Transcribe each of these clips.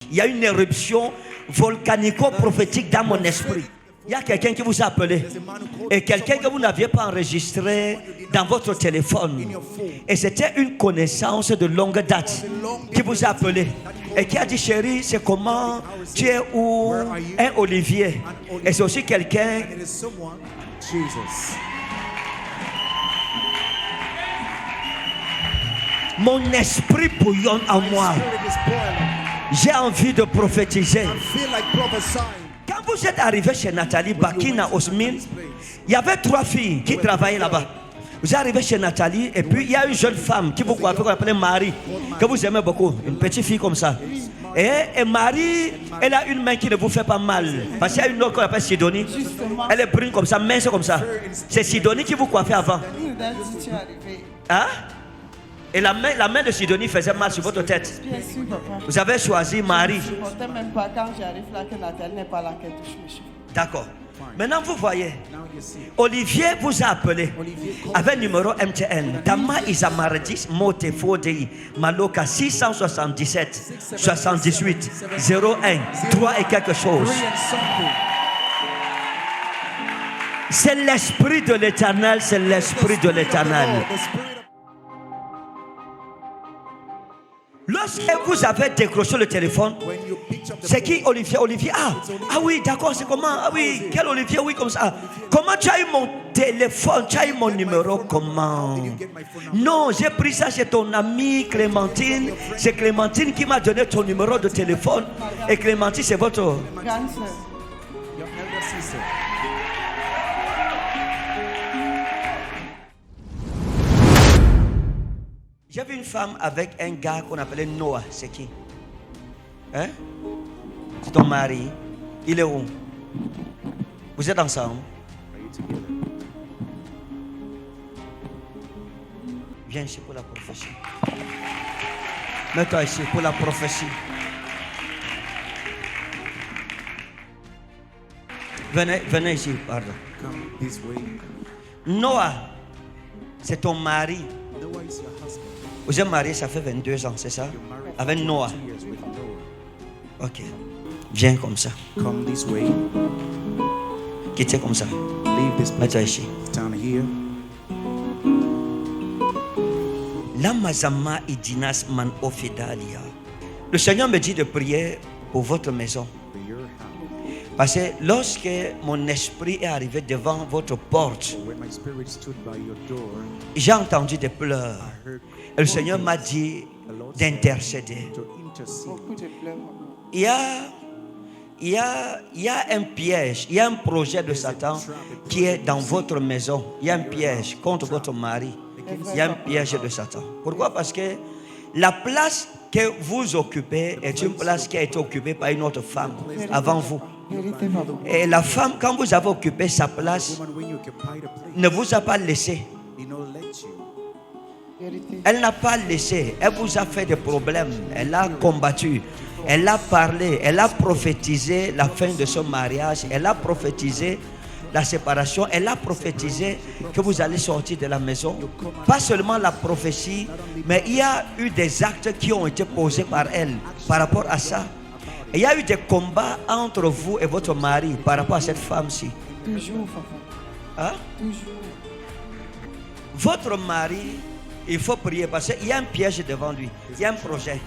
Il y a une éruption volcanico-prophétique dans mon esprit. Il y a quelqu'un qui vous a appelé. Et quelqu'un que vous n'aviez pas enregistré dans votre téléphone. Et c'était une connaissance de longue date qui vous a appelé. Et qui a dit, chérie, c'est comment? Tu es où? Un Olivier. Et c'est aussi quelqu'un. Mon esprit bouillonne en moi. J'ai envie de prophétiser. Quand vous êtes arrivé chez Nathalie Bakina Osmin, il y avait 3 filles qui travaillaient là-bas. Vous êtes arrivé chez Nathalie et puis il y a une jeune femme qui vous coiffait, qu'on appelait Marie, que vous aimez beaucoup, une petite fille comme ça. Et Marie, elle a une main qui ne vous fait pas mal. Parce qu'il y a une autre qu'on appelle Sidonie. Elle est brune comme ça, mince comme ça. C'est Sidonie qui vous coiffait avant. Hein? Et la main de Sidonie faisait mal sur votre tête. Bien sûr, papa. Vous avez choisi Marie. Je ne supportais même pas quand j'arrive là que Nathalie n'est pas là qu'elle touche mes cheveux. D'accord. Maintenant, vous voyez, Olivier vous a appelé avec numéro MTN. Dama Isamaradis Mote Fodei Maloka 677 78 01 3 et quelque chose. C'est l'esprit de l'Éternel, c'est l'esprit de l'Éternel. Lorsque vous avez décroché le téléphone, c'est qui Olivier? Olivier, ah oui, d'accord, c'est comment? Ah oui, quel Olivier? Oui, comme ça. Comment tu as eu mon téléphone? Tu as eu mon numéro comment? Non, j'ai pris ça chez ton amie Clémentine. C'est Clémentine qui m'a donné ton numéro de téléphone. Et Clémentine, c'est votre Grande sœur. J'ai vu une femme avec un gars qu'on appelait Noah. C'est qui? Hein? C'est ton mari. Il est où? Vous êtes ensemble? Viens ici pour la prophétie. Mets-toi ici pour la prophétie. Venez ici, pardon. Noah, c'est ton mari. Vous êtes marié, ça fait 22 ans, c'est ça? Avec Noah. Ok. Viens comme ça. Come this way. Quittez comme ça. Leave this place. Mets-toi ici. Down here. Lamazama idinas man ofidalia. Le Seigneur me dit de prier pour votre maison. For your house. Parce que lorsque mon esprit est arrivé devant votre porte, When my spirit stood by your door, j'ai entendu des pleurs. I heard Et le Seigneur m'a dit d'intercéder. to intercede. Beaucoup de pleurs. Il y a un piège, il y a un projet de Satan qui est dans votre maison. Il y a un piège contre votre mari. Il y a un piège de Satan. Pourquoi? Parce que la place que vous occupez est une place qui a été occupée par une autre femme avant vous. Vérité, papa. Et la femme, quand vous avez occupé sa place, Woman, when you occupy the place, ne vous a pas laissé. he not let you. Vérité. Elle n'a pas laissé. Elle vous a fait des problèmes. Elle a combattu. Elle a parlé. Elle a prophétisé la fin de son mariage. Elle a prophétisé la séparation. Elle a prophétisé que vous allez sortir de la maison. Pas seulement la prophétie, mais il y a eu des actes qui ont été posés par elle par rapport à ça. Et il y a eu des combats entre vous et votre mari par rapport à cette femme-ci. Toujours, papa. Hein? Toujours. Votre mari, il faut prier parce qu'il y a un piège devant lui. Il y a un projet.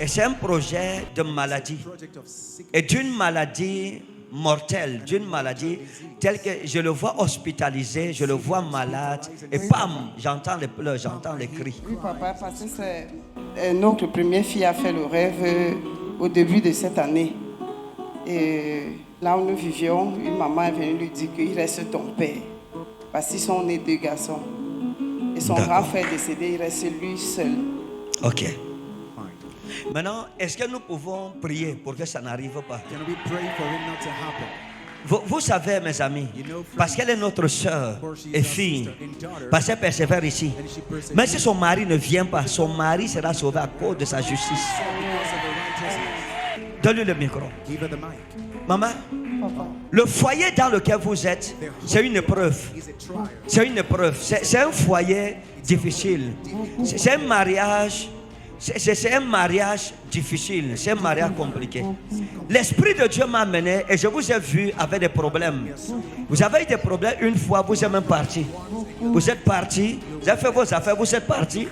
Et c'est un projet de maladie. Project of sick. Et d'une maladie mortelle, d'une maladie telle que je le vois hospitalisé, je le vois malade. Et pam, j'entends les pleurs, j'entends les cris. Oui, papa, parce que c'est notre première fille a fait le rêve au début de cette année. Et là où nous vivions, une maman est venue lui dire qu'il reste ton père. Parce qu'ils sont nés 2 garçons. Et son D'accord. grand frère est décédé, il reste lui seul. Ok. Fine. Maintenant, est-ce que nous pouvons prier pour que ça n'arrive pas? Can we pray for it not to happen? Vous savez, mes amis, parce qu'elle est notre soeur et fille, parce qu'elle persévère ici. Mais si son mari ne vient pas, son mari sera sauvé à cause de sa justice. Donne-lui le micro. Give her the mic. Maman, Papa. le foyer dans lequel vous êtes, c'est une épreuve. It's a trial. C'est une épreuve. C'est un foyer difficile. C'est un mariage. C'est un mariage difficile, c'est un mariage compliqué. L'Esprit de Dieu m'a amené et je vous ai vu avec des problèmes. Vous avez eu des problèmes une fois, vous êtes même parti. Vous êtes parti, vous avez fait vos affaires, vous êtes parti.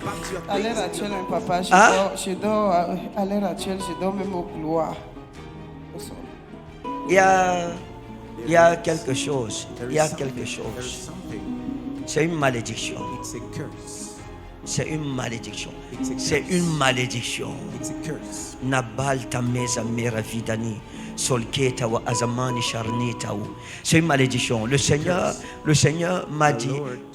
À l'heure actuelle, hein, papa, je dors, à l'heure actuelle, je dors même au couloir. Au sol. Il y a quelque chose. Il y a quelque There's chose. something. C'est une malédiction. It's a curse. C'est une malédiction. C'est une malédiction. It's a curse. Nabal tameza mera vidani. Solketa wa azamani sharnita. C'est une malédiction. Le Seigneur m'a dit,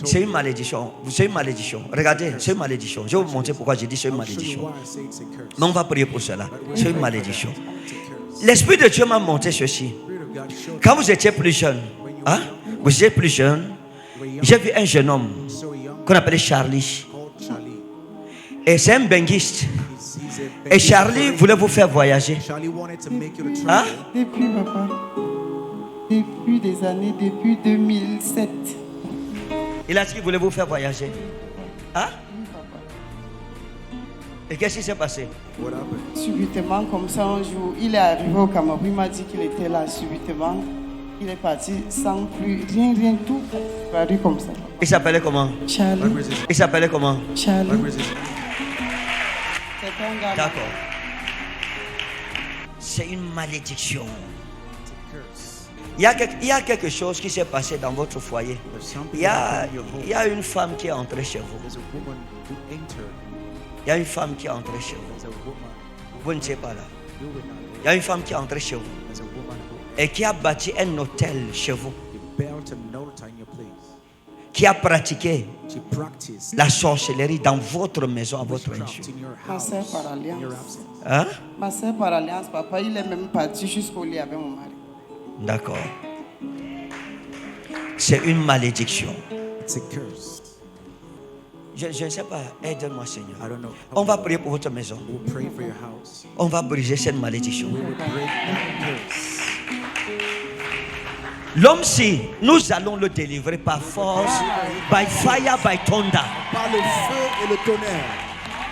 c'est une malédiction. C'est une malédiction. Regardez, c'est une malédiction. Je vais vous montrer pourquoi j'ai dit c'est une I'll show you malédiction. why I say it's a curse. Mais on va prier pour cela. C'est une malédiction. It's a curse. L'Esprit de Dieu m'a montré ceci. Spirit of God showed Quand vous étiez plus jeune, hein, vous étiez plus jeune, j'ai vu un jeune homme me so young qu'on appelait Charlie. called Charlie. Et c'est un benguiste. He's a Et Charlie voulait vous faire voyager. Charlie wanted to make you to Hein? travel. Depuis, papa, depuis des années, depuis 2007. Il a dit qu'il voulait vous faire voyager. Hein? Et qu'est-ce qui s'est passé? What happened? Subitement, comme ça, un jour, il est arrivé au Cameroun, il m'a dit qu'il était là subitement. Il est parti sans plus, rien, tout. Paru comme ça. Il s'appelait comment? Charlie, Where is it? Il s'appelait comment? Charlie, Where is it? c'est un gars. D'accord. C'est une malédiction. It's a curse. Il y a quelque chose qui s'est passé dans votre foyer. There's something Il y a, in your home. il y a une femme qui est entrée chez vous. There's a woman who entered. Il y a une femme qui est entrée chez vous. There's a woman Vous ne savez pas là. you were not Il y there. a une femme qui est entrée chez vous There's a woman who et qui a bâti un hôtel chez vous, built an altar in your place. qui a pratiqué She practiced la sorcellerie dans votre maison à votre insu. witchcraft in your Ma house. soeur par In your alliance. absence. Hein? Ma soeur par alliance, papa, il est même parti jusqu'au lit avec mon mari. D'accord. C'est une malédiction. It's a curse. Je ne sais pas. Aide-moi, Seigneur. I don't know. On va prier pour votre maison. We'll pray for your house. On va briser cette malédiction. We will break that curse. L'homme, si nous allons le délivrer par force, by fire, by thunder. Par le feu et le tonnerre.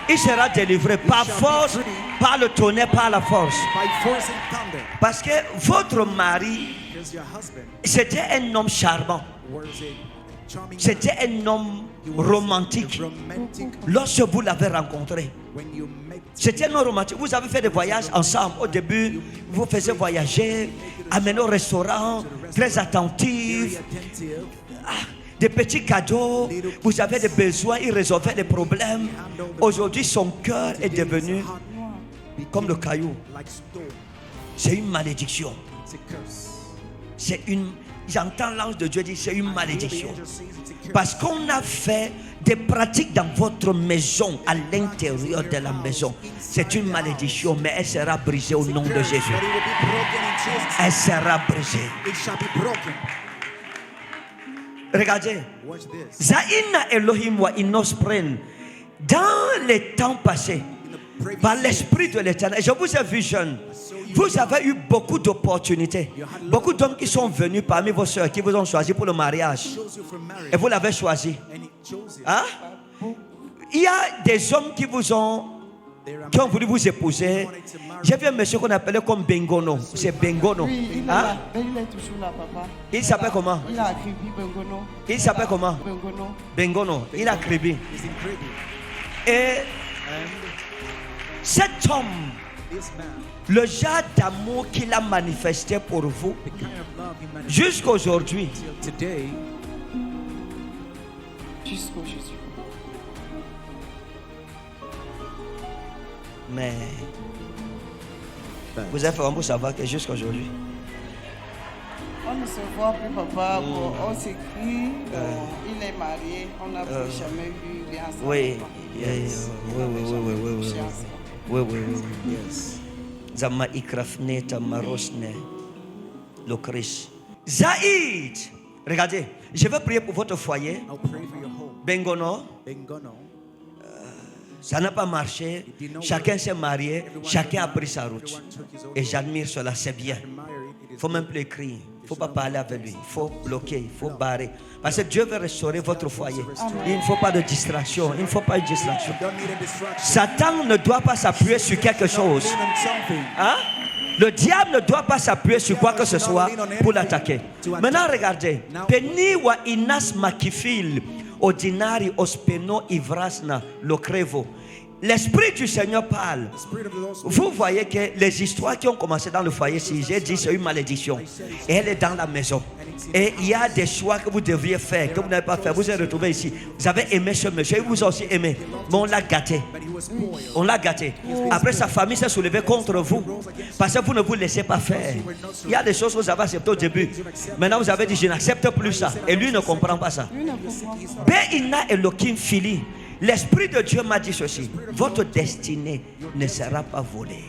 Il sera délivré par force, par le tonnerre, par la force. By force and thunder. Parce que votre mari, Because your husband c'était un homme charmant. was a charming man. C'était un homme He was romantique. a romantic. Lorsque vous l'avez rencontré, When you met, c'était un homme romantique. Vous avez fait des voyages ensemble. Au début, vous faisiez voyager, amener au restaurant, très attentif. very attentive, Des petits cadeaux, vous avez des besoins, il résolvait des problèmes. Aujourd'hui, son cœur est devenu comme le caillou. like stone. C'est une malédiction. It's a curse. C'est une. J'entends l'ange de Dieu dire c'est une The malédiction. angel says it's a curse. Parce qu'on a fait des pratiques dans votre maison, à l'intérieur de la maison. C'est une malédiction, mais elle sera brisée au nom de Curse, Jésus. but it will be broken in Jesus' Elle sera brisée. It shall be broken. Regardez. Watch this. Zaina Elohim wa inospren. Dans les temps passés, par l'Esprit de l'Éternel, je vous ai vu jeune. Vous avez eu beaucoup d'opportunités. Beaucoup d'hommes qui sont venus parmi vos soeurs, qui vous ont choisi pour le mariage. Chose you from marriage. Et vous l'avez choisi. And he chose it. Hein? Il y a des hommes qui vous ont, qui ont voulu vous épouser. J'ai vu un monsieur qu'on appelait comme Bengono. C'est Bengono. Oui, il est Hein? là. Il est toujours là, papa. Il s'appelle comment? Il a écrit Bengono. Il s'appelle comment? Bengono. Bengono. Il a créé. It's incredible. Et And cet homme, this man, le genre d'amour qu'il a manifesté pour vous, the kind of love he manifested jusqu'à aujourd'hui, till today, Jusqu'au Jésus. mais vous avez fait pour savoir que jusqu'à aujourd'hui, On ne se voit plus, papa. Bon, on s'écrit. Il est marié. On n'a plus jamais vu rien ensemble. oui, On oui, n'a jamais oui, couché ensemble. oui, yes. Zama ikrafneta marosne, le Christ. Zaïd, regardez, je vais prier pour votre foyer. I'll pray for your home. Bengono, Bengono, ça n'a pas marché. Chacun s'est marié, chacun a pris sa route. Et j'admire cela, c'est bien. married, it Il is faut même plus écrire. Il ne faut pas parler avec lui. Il faut bloquer, il faut barrer. Parce que Dieu veut restaurer votre foyer. Il ne faut pas de distraction. Il ne faut pas de distraction. Satan ne doit pas s'appuyer sur quelque chose. Hein? Le diable ne doit pas s'appuyer sur quoi que ce soit pour l'attaquer. Maintenant, regardez. Peni wa inas makifil ordinari ospeno ivrasna lo crevo. L'Esprit du Seigneur parle. Vous voyez que les histoires qui ont commencé dans le foyer, si j'ai dit c'est une malédiction, et elle est dans la maison. Et il y a des choix que vous devriez faire, que vous n'avez pas fait. Vous êtes retrouvés ici. Vous avez aimé ce monsieur, il vous a aussi aimé. Mais on l'a gâté. On l'a gâté. Après, sa famille s'est soulevée contre vous. Parce que vous ne vous laissez pas faire. Il y a des choses que vous avez acceptées au début. Maintenant, vous avez dit, je n'accepte plus ça. Et lui ne comprend pas ça. Be'ina Elohim Fili. L'Esprit de Dieu m'a dit ceci. Votre destinée ne sera pas volée.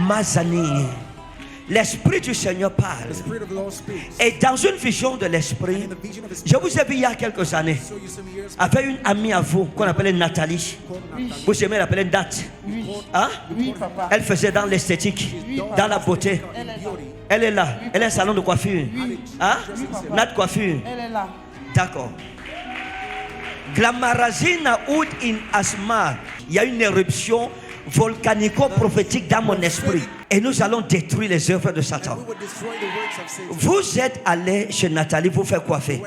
Mazani. L'Esprit du Seigneur parle. Et dans une vision de l'Esprit, je vous ai vu il y a quelques années avec une amie à vous qu'on appelait Nathalie. Vous aimez l'appeler Nat? Hein? Oui, papa. Elle faisait dans l'esthétique, dans la beauté. Elle est là. Elle a un salon de coiffure. Hein? Nat coiffure. Elle est là. D'accord. Glamarazina Oud in Asma. Il y a une éruption volcanico-prophétique dans mon esprit. Et nous allons détruire les œuvres de Satan. Vous êtes allé chez Nathalie vous faire coiffer.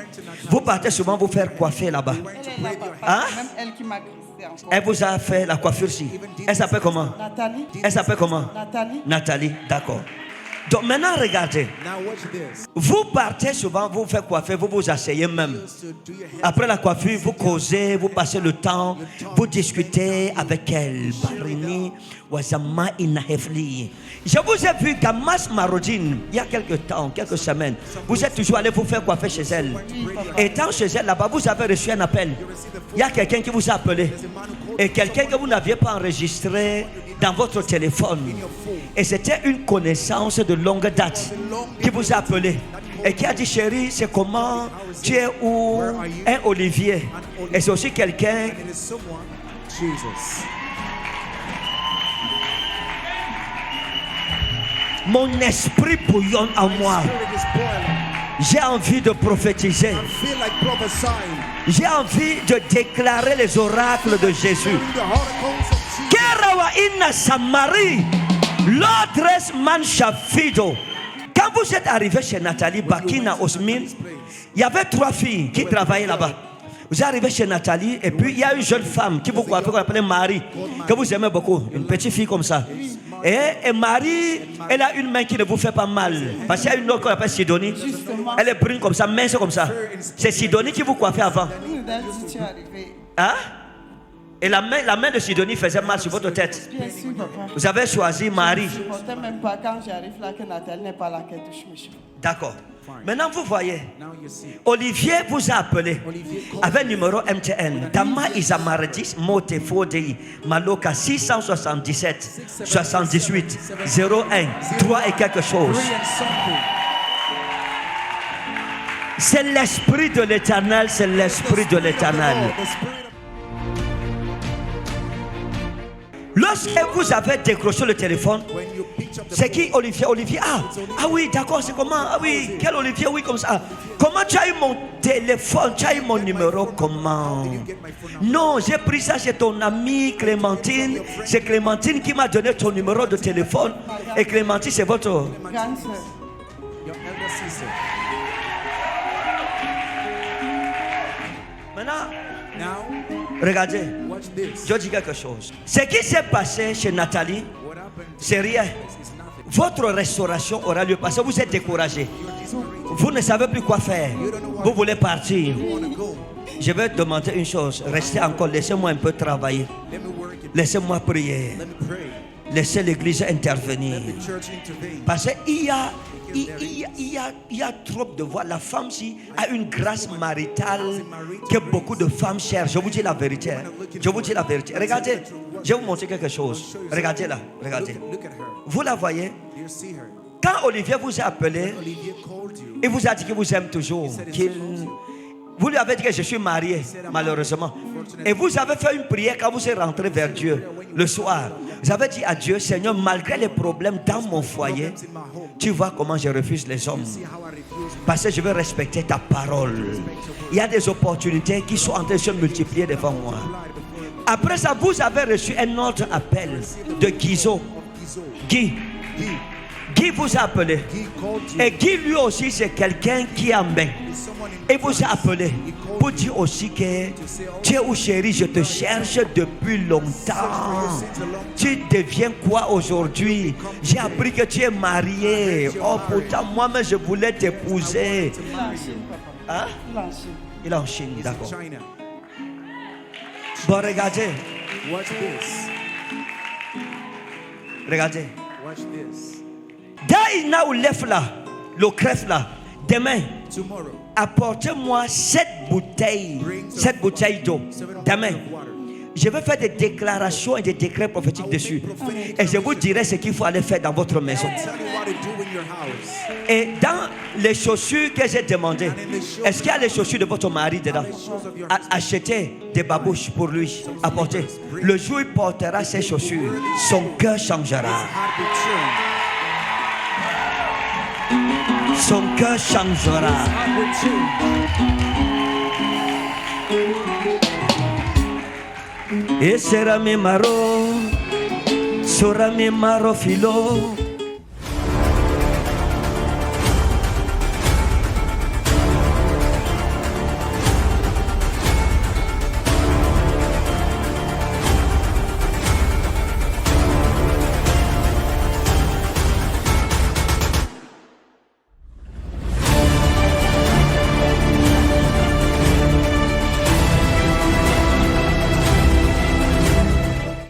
Vous partez souvent vous faire coiffer là-bas. Elle est là, papa. Hein? Même elle qui m'a crissé encore. Elle vous a fait la coiffure-ci. Elle s'appelle comment? Nathalie. Elle s'appelle comment? Nathalie. Nathalie, d'accord. Donc maintenant regardez. Vous partez souvent, vous faites coiffer, vous vous asseyez même. Après la coiffure, vous causez, vous passez le temps, vous discutez avec elle. Barini, Wazama Inahefli. Je vous ai vu Gamas Marodine il y a quelques temps, quelques semaines. Vous êtes toujours allé vous faire coiffer chez elle. Étant chez elle là-bas, vous avez reçu un appel. Il y a quelqu'un qui vous a appelé. Et quelqu'un que vous n'aviez pas enregistré dans votre téléphone. Et c'était une connaissance de longue date qui vous a appelé. Et qui a dit, chérie, c'est comment? Tu es où? Un Olivier. Et c'est aussi quelqu'un. Mon esprit bouillonne en moi. J'ai envie de prophétiser. J'ai envie de déclarer les oracles de Jésus. Kerawa inna Samarie, l'autre manchafido. Quand vous êtes arrivé chez Nathalie Bakina Osmin, il y avait 3 filles qui travaillaient là-bas. Vous êtes arrivé chez Nathalie et puis il y a une jeune femme qui vous coiffait qu'on appelait Marie, que vous aimez beaucoup, une petite fille comme ça. Et Marie, elle a une main qui ne vous fait pas mal. Parce qu'il y a une autre qu'on appelle Sidonie. Elle est brune comme ça, mince comme ça. C'est Sidonie qui vous coiffait avant. Hein? Et la main de Sidonie faisait mal sur votre tête. Bien sûr, papa. Vous avez choisi Marie. Je ne comptais même pas quand j'arrive là que Nathalie n'est pas là qu'elle touche mes cheveux. D'accord. Maintenant, vous voyez, Olivier vous a appelé avec numéro MTN. Dama Isamaradis Mote Fodei Maloka 677 78 01 3 et quelque chose. C'est l'Esprit de l'Éternel, c'est l'Esprit de l'Éternel. Lorsque vous avez décroché le téléphone, c'est qui Olivier? Olivier, ah oui, d'accord, c'est comment? Ah oui, quel Olivier? Oui, comme ça. Comment tu as eu mon téléphone? Tu as eu mon numéro comment? Non, j'ai pris ça chez ton amie Clémentine. C'est Clémentine qui m'a donné ton numéro de téléphone. Et Clémentine, c'est votre Grande sœur. Maintenant, regardez, je dis quelque chose. Ce qui s'est passé chez Nathalie, c'est rien. Votre restauration aura lieu parce que vous êtes découragé. Vous ne savez plus quoi faire. Vous voulez partir. Je vais demander une chose. Restez encore, laissez-moi un peu travailler. Laissez-moi prier. Laissez l'église intervenir. Parce qu'il y a trop de voix. La femme ci a une grâce maritale que beaucoup de femmes cherchent. Je vous dis la vérité. Je vous dis la vérité. Regardez, je vais vous montrer quelque chose. Regardez là, regardez. Vous la voyez? Quand Olivier vous a appelé, il vous a dit qu'il vous aime toujours, qu'il Vous lui avez dit que je suis marié, malheureusement. Et vous avez fait une prière quand vous êtes rentré vers Dieu le soir. Vous avez dit à Dieu, Seigneur, malgré les problèmes dans mon foyer, tu vois comment je refuse les hommes. Parce que je veux respecter ta parole. Il y a des opportunités qui sont en train de se multiplier devant moi. Après ça, vous avez reçu un autre appel de Guizo. Guy vous a appelé. Et Guy lui aussi c'est quelqu'un qui a main. Et vous a appelé pour dire aussi que tu es où chérie, je te cherche depuis longtemps. Tu deviens quoi aujourd'hui? J'ai appris que tu es marié. Oh pourtant moi-même je voulais t'épouser. Hein? Il est en Chine, d'accord. Bon regardez. Watch this. Regardez. Watch this. Daïna ou lève là, le crève là, demain, Tomorrow, apportez-moi 7 bouteilles d'eau. Demain, je vais faire des déclarations et des décrets prophétiques dessus. Et je vous dirai ce qu'il faut aller faire dans votre maison. tell you what to do in your house. Et dans les chaussures que j'ai demandées, est-ce qu'il y a les chaussures de votre mari dedans? Achetez des babouches pour lui, apportez. Le jour où il portera ses chaussures, son cœur changera. Heart will change. Son cœur changera. Heart will change. E sera mi maro, sora mi maro filo.